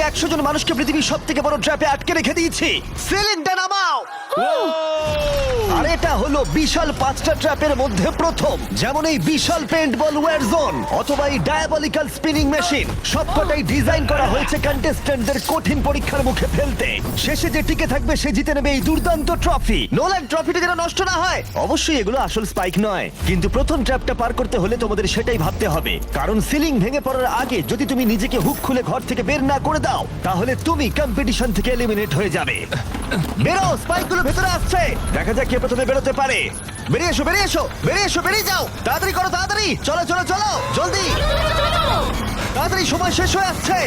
100 জন মানুষকে পৃথিবীর সবথেকে বড় ট্র্যাপে আটকে রেখে দিয়েছি। সিলিন্ডার নামাও। আর এটা হলো বিশাল 5টা ট্র্যাপের মধ্যে প্রথম, যেমন এই বিশাল পেইন্টবল ওয়্যার জোন অথবা এই ডায়াবলিক্যাল স্পিনিং মেশিন। সবকটাই ডিজাইন করা হয়েছে কন্টেস্ট্যান্টদের কঠিন পরীক্ষার মুখে ফেলতে। শেষে যে টিকে থাকবে সে জিতে নেবে এই দুর্দান্ত ট্রফি। নোলান, ট্রফিটা যেন নষ্ট না হয়। অবশ্যই এগুলো আসল স্পাইক নয়, কিন্তু প্রথম ট্র্যাপটা পার করতে হলে তোমাদের সেটাই ভাবতে হবে, কারণ সিলিং ভেঙে পড়ার আগে যদি তুমি নিজেকে হুক খুলে ঘর থেকে বের না করে দাও তাহলে তুমি কম্পিটিশন থেকে এলিমিনেট হয়ে যাবে। বেরো, স্পাইকগুলো ভেতরে আসছে। দেখা যাক কে প্রথমে বেরোতে পারে। বেরিয়ে এসো, বেরিয়ে এসো, বেরিয়ে এসো, বেরিয়ে যাও। তাড়াতাড়ি করো, তাড়াতাড়ি। চলো চলো চলো, জলদি, তাড়াতাড়ি, সময় শেষ হয়ে আসছে।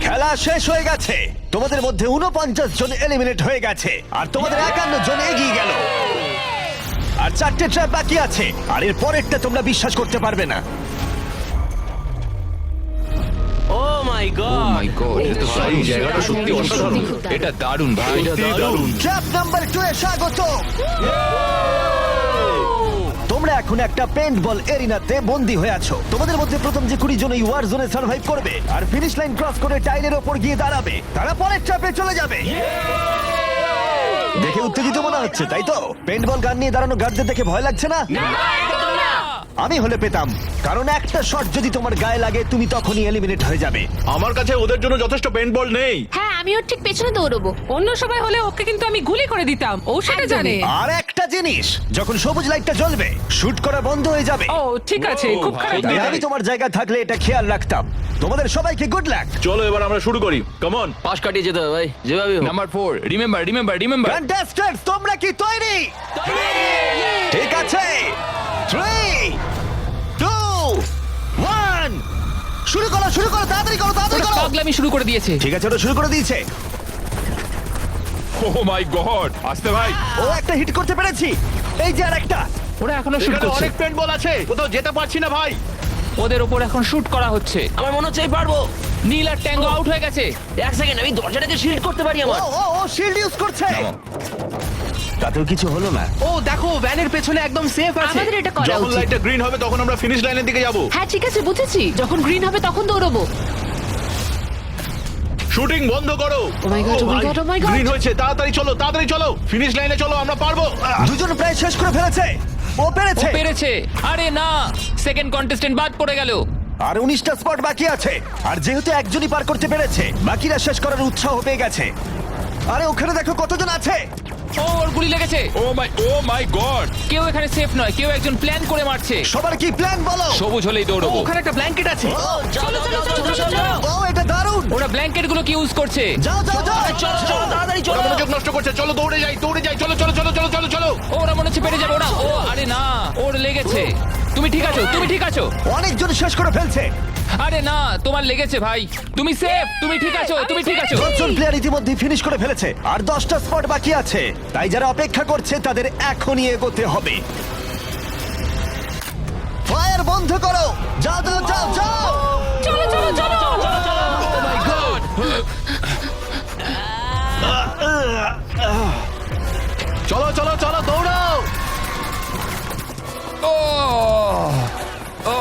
খেলা শেষ হয়ে গেছে। তোমাদের মধ্যে 49 জন এলিমিনেট হয়ে গেছে আর তোমাদের 51 জন এগিয়ে গেল। আর 4টে ট্র্যাপ বাকি আছে, আর এর পরেরটা তোমরা বিশ্বাস করতে পারবে না। ও মাই মাই গড, এটা তো ভাই, দারুণ। জায়গাটা সত্যি অসাধারণ। এটা দারুণ ভাই, সত্যি দারুণ। ট্র্যাপ নাম্বার 2 এ স্বাগত। তোমরা এখন একটা পেইন্টবল এরিনাতে বন্দী হয়ে আছো। তোমাদের মধ্যে প্রথম যে 20 জন এই ওয়ার জোনে সার্ভাইভ করবে আর ফিনিশ লাইন ক্রস করে টাইলের ওপর গিয়ে দাঁড়াবে, তারা পরের ট্র্যাপে চলে যাবে। দেখে উত্তেজিত মনে হচ্ছে, তাই তো? পেইন্টবল গান নিয়ে দাঁড়ানো গার্ডদের দেখে ভয় লাগছে না? আমি হলে পেতাম, কারণ একটা শট যদি তোমার গায়ে লাগে তুমি তখনই এলিমিনেট হয়ে যাবে। আমার কাছে ওদের জন্য যথেষ্ট পেইন্টবল নেই। হ্যাঁ, আমি ওর ঠিক পেছনে দৌড়বো। অন্য সবাই হলে ওকে কিন্তু আমি গুলি করে দিতাম, ও সেটা জানে। আর একটা জিনিস, যখন সবুজ লাইটটা জ্বলবে শুট করা বন্ধ হয়ে যাবে। ও ঠিক আছে, খুব খারাপ তাই দেখায়। আমি তোমার জায়গায় থাকলে এটা খেয়াল রাখতাম। তোমাদের সবাইকে গুড লাক। চলো এবার আমরা শুরু করি, কাম অন। পাশ কাটিয়ে যেতে হবে ভাই, যেভাবে হোক। Number 4, remember remember remember. Contestants, তোমরা কি তৈরি? ঠিক আছে, 3, 2, 1, শুরু করো, শুরু করো, তাড়াতাড়ি করো, তাড়াতাড়ি করো। পাগলামি শুরু করে দিয়েছে। ঠিক আছে, ওটা শুরু করে দিয়েছে। ও মাই গড, আসতে ভাই। ও একটা হিট করতে পেরেছি। এই যে আরেকটা। ওরা এখনো শুট এখানে করছে। অনেক পেইন্টবল আছে, কোথাও যেতে পারছি না ভাই। ওদের উপর এখন শুট করা হচ্ছে। আমার মনে হচ্ছে আমি পারবো। নীল আর ট্যাঙ্গো আউট হয়ে গেছে। এক সেকেন্ড, আমি দরজাটাকে শিল্ড করতে পারি ও আমার। ও ও শিল্ড ইউজ করছে। তাতেও কিছু হলো না। ও দেখো, ভ্যানের পেছনে একদম সেফ আছে। আমাদের এটা করা যখন উচিত। লাইটটা গ্রিন হবে তখন আমরা ফিনিশ লাইনের দিকে যাব। হ্যাঁ ঠিক আছে, বুঝেছি। যখন গ্রিন হবে তখন দৌড়বো। শুটিং বন্ধ করো। Oh my God, oh my God, oh my God. Green হয়েছে, তাড়াতাড়ি চলো, তাড়াতাড়ি চলো, ফিনিশ লাইনে চলো, আমরা পারবো। দুজন প্রায় শেষ করে ফেলেছে। ও ও পেরেছে। পেরেছে। আরে না, সেকেন্ড কন্টেস্ট্যান্ট বাদ পড়ে গেল। আর 19টা স্পট বাকি আছে। আর যেহেতু একজনই পার করতে পেরেছে, বাকিরা শেষ করার উৎসাহ পেয়ে গেছে। আরে ওখানে দেখো কতজন আছে। ও, ওর গুলি লেগেছে। ও মাই গড, কেউ এখানে সেফ নয়, কেউ একজন প্ল্যান করে মারছে। সবার কি প্ল্যান বলো? সবুজ হলেই ও, দৌড়বো। ওখানে একটা ব্ল্যাঙ্কেট আছে। চলো চলো চলো চলো চলো। ও এটা দারুণ। ওরা ব্ল্যাঙ্কেট গুলো কি ইউজ করছে? যাও যাও যাও। চলো চলো তাড়াতাড়ি চলো। ওরা মনোযোগ নষ্ট করছে, চলো দৌড়ে যাই, দৌড়ে যাই, চলো চলো চলো চলো চলো চলো। ওরা মনে হচ্ছে পেরে যাবে। ওরা, ও আরে না, ওর লেগেছে। তুমি ঠিক আছো, তুমি ঠিক আছো। অনেকজন শেষ করে ফেলছে। আরে না, তোমার লেগেছে ভাই। তুমি সেফ, তুমি ঠিক আছো, তুমি ঠিক আছো। 10 জন প্লেয়ার ইতিমধ্যে ফিনিশ করে ফেলেছে আর 10টা স্পট বাকি আছে। তাই যারা অপেক্ষা করছে তাদের এখনই এগোতে হবে। ফায়ার বন্ধ করো। যাও যাও যাও যাও। চলো চলো চলো। চলো চলো চলো দৌড়াও। ও ও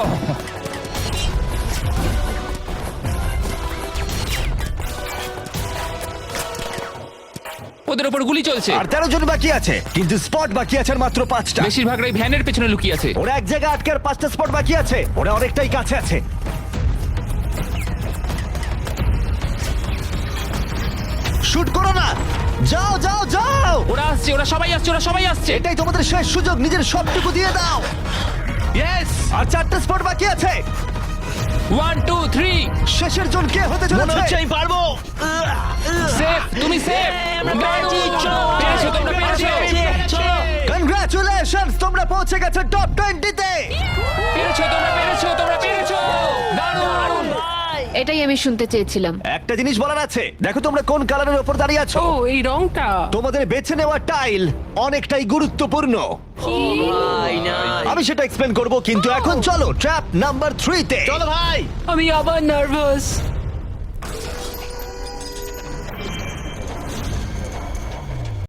ওদের উপর গুলি চলছে। আর 13 জন বাকি আছে, কিন্তু স্পট বাকি আছে আর মাত্র 5টা। বেশিরভাগই ভ্যানের পেছনে লুকিয়ে আছে। ওরা এক জায়গায় আটকে আর 5টা স্পট বাকি আছে। ওরা অনেকটাই কাছে আছে। শুট করো না। যাও যাও যাও। ওরা আসছে, ওরা সবাই আসছে, ওরা সবাই আসছে। এটাই তোমাদের শেষ সুযোগ, নিজের সবটুকু দিয়ে দাও। ইয়েস। আর 4টা স্পট বাকি আছে। 1 2 3 শেষের জন কে হতে মনে হচ্ছে চলেছে? আমি পারবো। সেফ, তুমি সেফ। পেরেছো, তোমরা পেরেছো। কনগ্রাচুলেশনস, তোমরা পৌঁছে গেছো টপ 20 তে। পেরেছো, তোমরা পেরেছো, তোমরা পেরেছো। দারুণ। এটাই আমি শুনতে চেয়েছিলাম। একটা জিনিস বলার আছে, দেখো তোমরা কোন কালারের উপর দাঁড়িয়ে আছো। ও এই রংটা। তোমাদের বেছে নেওয়া টাইল অনেকটাই গুরুত্বপূর্ণ। ভাই না। আমি সেটা এক্সপ্লেন করব, কিন্তু এখন চলো ট্র্যাপ নাম্বার 3 তে। চলো ভাই। আমি আবার নার্ভাস।